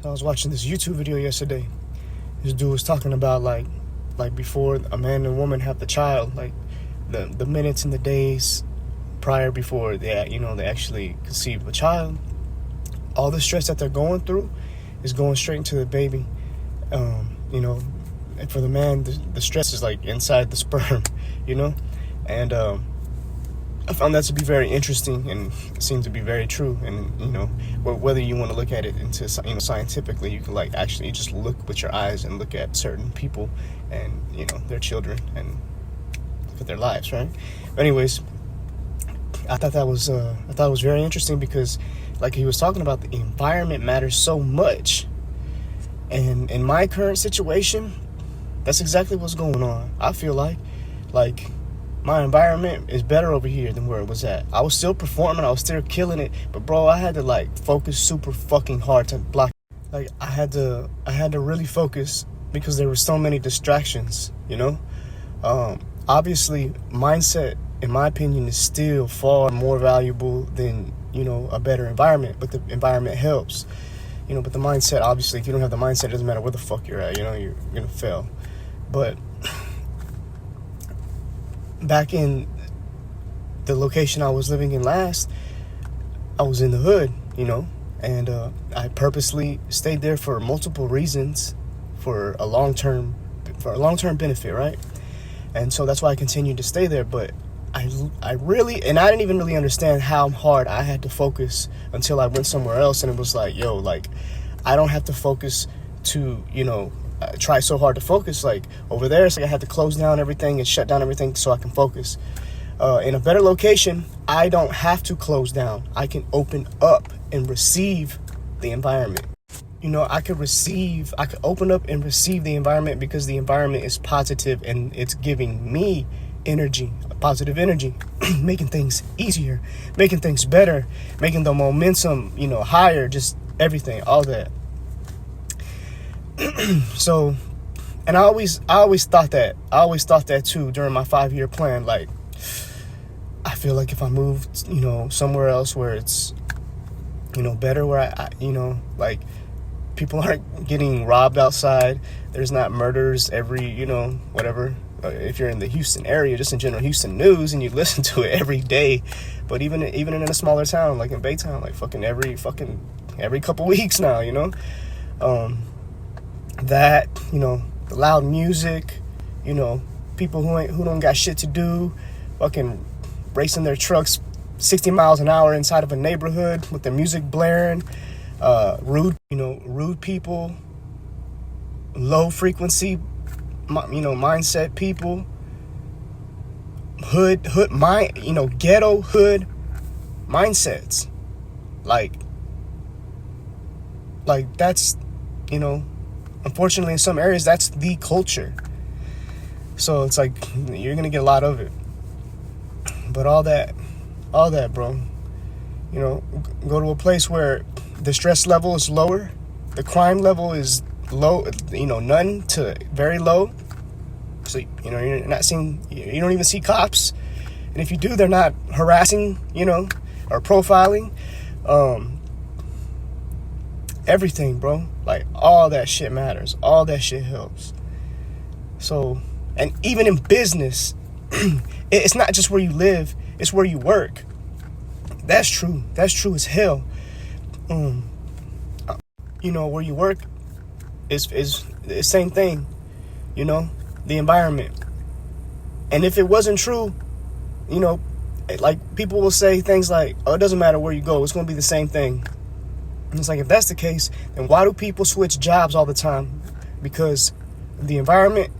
So I was watching this YouTube video yesterday. This dude was talking about like before a man and woman have the child, like the minutes and the days prior before they actually conceive a child. All the stress that they're going through is going straight into the baby. And for the man, the stress is like inside the sperm, and I found that to be very interesting, and it seemed to be very true. And whether you want to look at it into scientifically, you can like actually just look with your eyes and look at certain people and their children and look at their lives, right? But anyways, I thought it was very interesting because like he was talking about, the environment matters so much. And in my current situation, that's exactly what's going on. I feel like my environment is better over here than where it was at. I was still performing, I was still killing it, but bro, I had to like focus super fucking hard to block. Like I had to really focus because there were so many distractions, Obviously, mindset, in my opinion, is still far more valuable than, a better environment, but the environment helps. But the mindset, obviously, if you don't have the mindset, it doesn't matter where the fuck you're at, you're gonna fail. But back in the location I was living in last, I was in the hood, and I purposely stayed there for multiple reasons, for a long-term benefit, right? And so that's why I continued to stay there. But I really, and I didn't even really understand how hard I had to focus until I went somewhere else, and it was like, I don't have to focus to, try so hard to focus. Like over there, it's like I had to close down everything and shut down everything so I can focus. In a better location, I don't have to close down. I can open up and receive the environment. I could open up and receive the environment because the environment is positive and it's giving me energy, positive energy, making things easier, making things better, making the momentum, higher, just everything, all that. So, and I always thought that too during my 5-year plan. Like, I feel like if I moved, somewhere else where it's, better, where I like people aren't getting robbed outside, there's not murders every, whatever. If you're in the Houston area, just in general Houston news, and you listen to it every day. But even in a smaller town like in Baytown, like every couple weeks now, that, the loud music, people who don't got shit to do, fucking racing their trucks 60 miles an hour inside of a neighborhood with the music blaring, rude people, low frequency, mindset people, ghetto hood mindsets. Like that's, unfortunately in some areas that's the culture. So it's like you're gonna get a lot of it. But all that, bro, go to a place where the stress level is lower, the crime level is low, none to very low. So you're not seeing, you don't even see cops, and if you do, they're not harassing, or profiling. Everything, bro, like all that shit matters, all that shit helps. So, and even in business, it's not just where you live, it's where you work. That's true as hell. Where you work is the same thing, the environment. And if it wasn't true, like people will say things like, oh, it doesn't matter where you go, it's going to be the same thing. And it's like, if that's the case, then why do people switch jobs all the time? Because the environment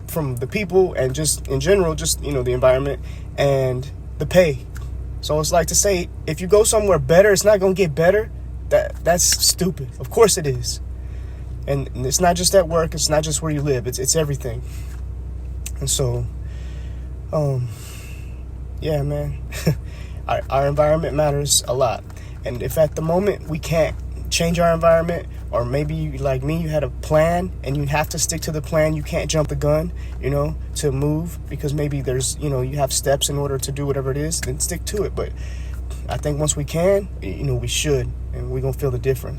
from the people, and just in general, just, the environment and the pay. So it's like to say, if you go somewhere better, it's not going to get better. That's stupid. Of course it is. And it's not just at work. It's not just where you live. It's everything. And so, yeah, man, our environment matters a lot. And if at the moment we can't change our environment, or maybe you, like me, you had a plan and you have to stick to the plan, you can't jump the gun, to move, because maybe there's, you have steps in order to do whatever it is, then stick to it. But I think once we can, we should, and we're going to feel the difference.